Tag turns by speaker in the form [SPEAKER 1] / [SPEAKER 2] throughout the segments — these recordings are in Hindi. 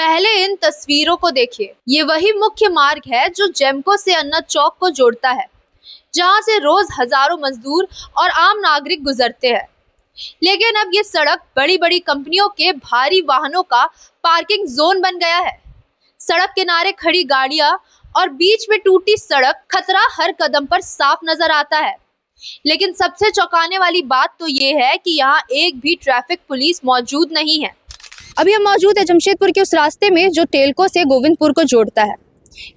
[SPEAKER 1] पहले इन तस्वीरों को देखिए। ये वही मुख्य मार्ग है जो जेमको से अन्ना चौक को जोड़ता है, जहां से रोज हजारों मजदूर और आम नागरिक गुजरते हैं। लेकिन अब ये सड़क बड़ी बड़ी कंपनियों के भारी वाहनों का पार्किंग जोन बन गया है। सड़क किनारे खड़ी गाड़ियां और बीच में टूटी सड़क, खतरा हर कदम पर साफ नजर आता है। लेकिन सबसे चौंकाने वाली बात तो ये है कि यहाँ एक भी ट्रैफिक पुलिस मौजूद नहीं है।
[SPEAKER 2] अभी हम मौजूद है जमशेदपुर के उस रास्ते में जो टेलको से गोविंदपुर को जोड़ता है।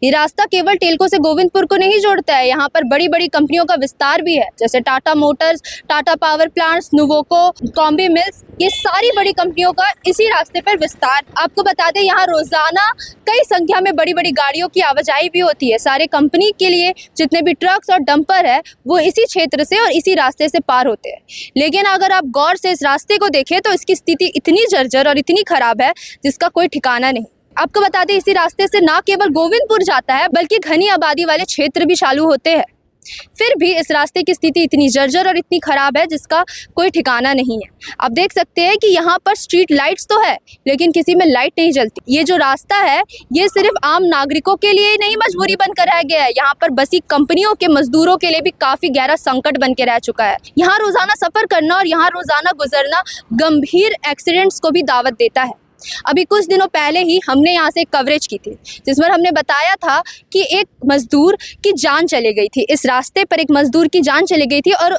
[SPEAKER 2] ये रास्ता केवल टेलको से गोविंदपुर को नहीं जोड़ता है, यहाँ पर बड़ी बड़ी कंपनियों का विस्तार भी है, जैसे Tata Motors, Tata power plants, Nuvoco, combi mills, ये सारी बड़ी कंपनियों का इसी रास्ते पर विस्तार। आपको बता दें यहाँ रोजाना कई संख्या में बड़ी बड़ी गाड़ियों की आवाजाही भी होती है। सारे कंपनी के लिए जितने भी ट्रक्स और डंपर है वो इसी क्षेत्र से और इसी रास्ते से पार होते हैं। लेकिन अगर आप गौर से इस रास्ते को देखें तो इसकी स्थिति इतनी जर्जर और इतनी खराब है जिसका कोई ठिकाना नहीं। आपको बता दें इसी रास्ते से ना केवल गोविंदपुर जाता है बल्कि घनी आबादी वाले क्षेत्र भी चालू होते हैं। फिर भी इस रास्ते की स्थिति इतनी जर्जर और इतनी खराब है जिसका कोई ठिकाना नहीं है। आप देख सकते हैं कि यहाँ पर स्ट्रीट लाइट्स तो है लेकिन किसी में लाइट नहीं जलती। ये जो रास्ता है ये सिर्फ आम नागरिकों के लिए नहीं मजबूरी बनकर रह गया है, यहाँ पर बसी कंपनियों के मजदूरों के लिए भी काफी गहरा संकट बन के रह चुका है। यहाँ रोजाना सफर करना और यहाँ रोजाना गुजरना गंभीर एक्सीडेंट्स को भी दावत देता है। अभी कुछ दिनों पहले ही हमने यहाँ से एक कवरेज की थी जिसमें हमने बताया था कि एक मजदूर की जान चली गई थी। इस रास्ते पर एक मजदूर की जान चली गई थी और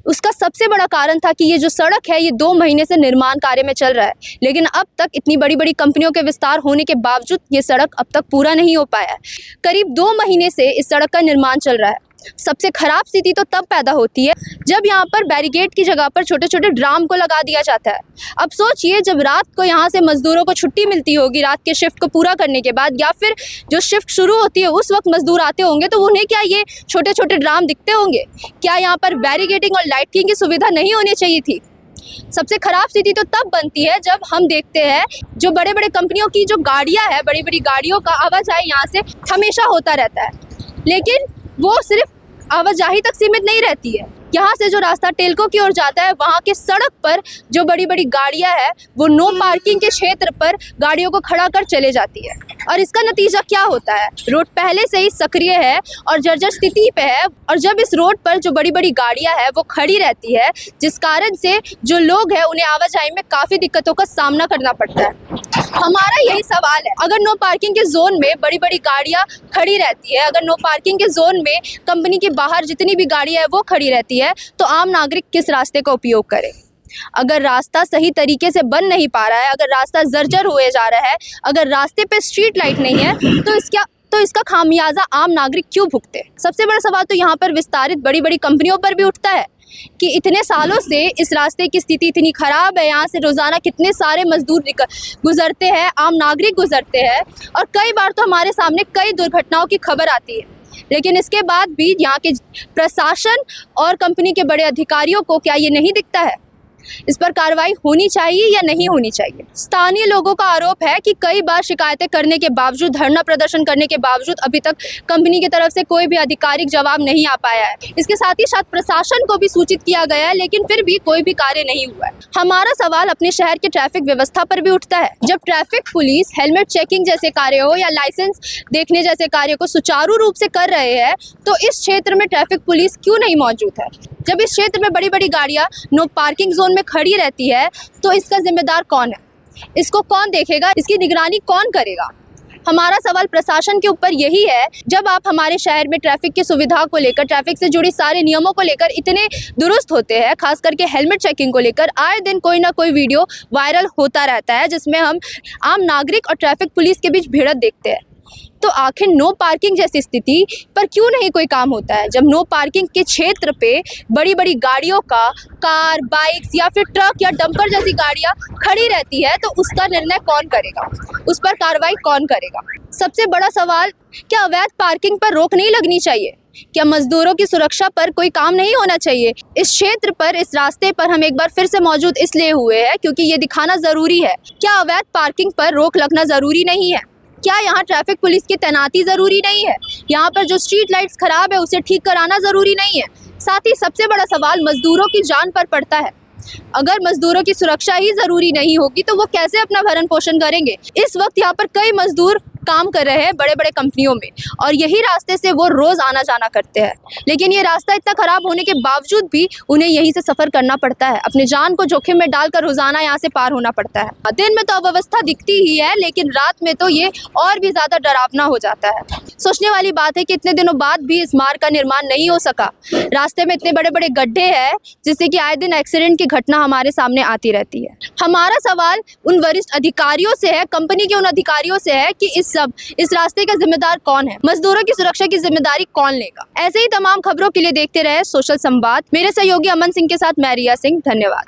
[SPEAKER 2] उसका सबसे बड़ा कारण था कि ये जो सड़क है ये 2 महीने से निर्माण कार्य में चल रहा है, लेकिन अब तक इतनी बड़ी बड़ी कंपनियों के विस्तार होने के बावजूद ये सड़क अब तक पूरा नहीं हो पाया है। करीब 2 महीने से इस सड़क का निर्माण चल रहा है। सबसे खराब स्थिति तो तब पैदा होती है जब यहाँ पर बैरिकेड की जगह पर छोटे छोटे ड्राम को लगा दिया जाता है। अब सोचिए जब रात को यहाँ से मजदूरों को छुट्टी मिलती होगी रात के शिफ्ट को पूरा करने के बाद, या फिर जो शिफ्ट शुरू होती है उस वक्त मजदूर आते होंगे तो उन्हें क्या ये छोटे छोटे ड्राम दिखते होंगे? क्या यहाँ पर बैरिकेडिंग और लाइटिंग की सुविधा नहीं होनी चाहिए थी? सबसे खराब स्थिति तो तब बनती है जब हम देखते हैं जो बड़े बड़े कंपनियों की जो गाड़ियां है, बड़ी बड़ी गाड़ियों का आवाजाही यहाँ से हमेशा होता रहता है, लेकिन वो सिर्फ आवाजाही तक सीमित नहीं रहती है। यहाँ से जो रास्ता टेलको की ओर जाता है वहाँ के सड़क पर जो बड़ी बड़ी गाड़ियाँ हैं वो नो पार्किंग के क्षेत्र पर गाड़ियों को खड़ा कर चले जाती है और इसका नतीजा क्या होता है? रोड पहले से ही सक्रिय है और जर्जर स्थिति पे है, और जब इस रोड पर जो बड़ी बड़ी गाड़ियाँ हैं वो खड़ी रहती है जिस कारण से जो लोग हैं उन्हें आवाजाही में काफ़ी दिक्कतों का सामना करना पड़ता है। हमारा यही सवाल है, अगर नो पार्किंग के जोन में बड़ी बड़ी गाड़ियाँ खड़ी रहती है, अगर नो पार्किंग के जोन में कंपनी के बाहर जितनी भी गाड़ियाँ है वो खड़ी रहती है, तो आम नागरिक किस रास्ते का उपयोग करे? अगर रास्ता सही तरीके से बन नहीं पा रहा है, अगर रास्ता जर्जर हुए जा रहा है, अगर रास्ते पे स्ट्रीट लाइट नहीं है तो इसका खामियाजा आम नागरिक क्यों भुगते? सबसे बड़ा सवाल तो यहाँ पर विस्तारित बड़ी बड़ी कंपनियों पर भी उठता है कि इतने सालों से इस रास्ते की स्थिति इतनी खराब है, यहाँ से रोजाना कितने सारे मजदूर गुजरते हैं, आम नागरिक गुजरते हैं, और कई बार तो हमारे सामने कई दुर्घटनाओं की खबर आती है। लेकिन इसके बाद भी यहाँ के प्रशासन और कंपनी के बड़े अधिकारियों को क्या ये नहीं दिखता है? इस पर कार्रवाई होनी चाहिए या नहीं होनी चाहिए? स्थानीय लोगों का आरोप है कि कई बार शिकायतें करने के बावजूद, धरना प्रदर्शन करने के बावजूद अभी तक कंपनी की तरफ से कोई भी आधिकारिक जवाब नहीं आ पाया है। इसके साथ ही साथ प्रशासन को भी सूचित किया गया है लेकिन फिर भी कोई भी कार्य नहीं हुआ है। हमारा सवाल अपने शहर के ट्रैफिक व्यवस्था पर भी उठता है। जब ट्रैफिक पुलिस हेलमेट चेकिंग जैसे कार्य हो या लाइसेंस देखने जैसे कार्य को सुचारू रूप से कर रहे हैं तो इस क्षेत्र में ट्रैफिक पुलिस क्यों नहीं मौजूद है? जब इस क्षेत्र में बड़ी बड़ी गाड़ियां नो पार्किंग जोन में खड़ी रहती है तो इसका जिम्मेदार कौन है? इसको कौन देखेगा? इसकी निगरानी कौन करेगा? हमारा सवाल प्रशासन के ऊपर यही है। जब आप हमारे शहर में ट्रैफिक की सुविधा को लेकर, ट्रैफिक से जुड़ी सारे नियमों को लेकर इतने दुरुस्त होते हैं, खास करके हेलमेट चेकिंग को लेकर आए दिन कोई ना कोई वीडियो वायरल होता रहता है जिसमें हम आम नागरिक और ट्रैफिक पुलिस के बीच भिड़ंत देखते हैं, तो आखिर नो पार्किंग जैसी स्थिति पर क्यों नहीं कोई काम होता है? जब नो पार्किंग के क्षेत्र पे बड़ी बड़ी गाड़ियों का, कार, बाइक्स या फिर ट्रक या डंपर जैसी गाड़ियां खड़ी रहती है तो उसका निर्णय कौन करेगा? उस पर कार्रवाई कौन करेगा? सबसे बड़ा सवाल, क्या अवैध पार्किंग पर रोक नहीं लगनी चाहिए? क्या मजदूरों की सुरक्षा पर कोई काम नहीं होना चाहिए? इस क्षेत्र पर, इस रास्ते पर हम एक बार फिर से मौजूद इसलिए हुए हैं क्योंकि ये दिखाना जरूरी है। क्या अवैध पार्किंग पर रोक लगना जरूरी नहीं है? क्या यहाँ ट्रैफिक पुलिस की तैनाती जरूरी नहीं है? यहाँ पर जो स्ट्रीट लाइट्स खराब है उसे ठीक कराना जरूरी नहीं है? साथ ही सबसे बड़ा सवाल मजदूरों की जान पर पड़ता है। अगर मजदूरों की सुरक्षा ही जरूरी नहीं होगी तो वो कैसे अपना भरण पोषण करेंगे। इस वक्त यहाँ पर कई मजदूर काम कर रहे हैं बड़े बड़े कंपनियों में और यही रास्ते से वो रोज आना जाना करते हैं, लेकिन ये रास्ता इतना खराब होने के बावजूद भी उन्हें यहीं से सफर करना पड़ता है। अपनी जान को जोखिम में डालकर रोजाना यहाँ से पार होना पड़ता है। दिन में तो अव्यवस्था दिखती ही है, लेकिन रात में तो ये और भी ज्यादा डरावना हो जाता है। सोचने वाली बात है कि इतने दिनों बाद भी इस मार्ग का निर्माण नहीं हो सका। रास्ते में इतने बड़े बड़े गड्ढे हैं जिससे कि आए दिन एक्सीडेंट की घटना हमारे सामने आती रहती है। हमारा सवाल उन वरिष्ठ अधिकारियों से है, कंपनी के उन अधिकारियों से है कि इस रास्ते का जिम्मेदार कौन है, मजदूरों की सुरक्षा की जिम्मेदारी कौन लेगा। ऐसे ही तमाम खबरों के लिए देखते रहे सोशल संवाद। मेरे सहयोगी अमन सिंह के साथ मैं रिया सिंह। धन्यवाद।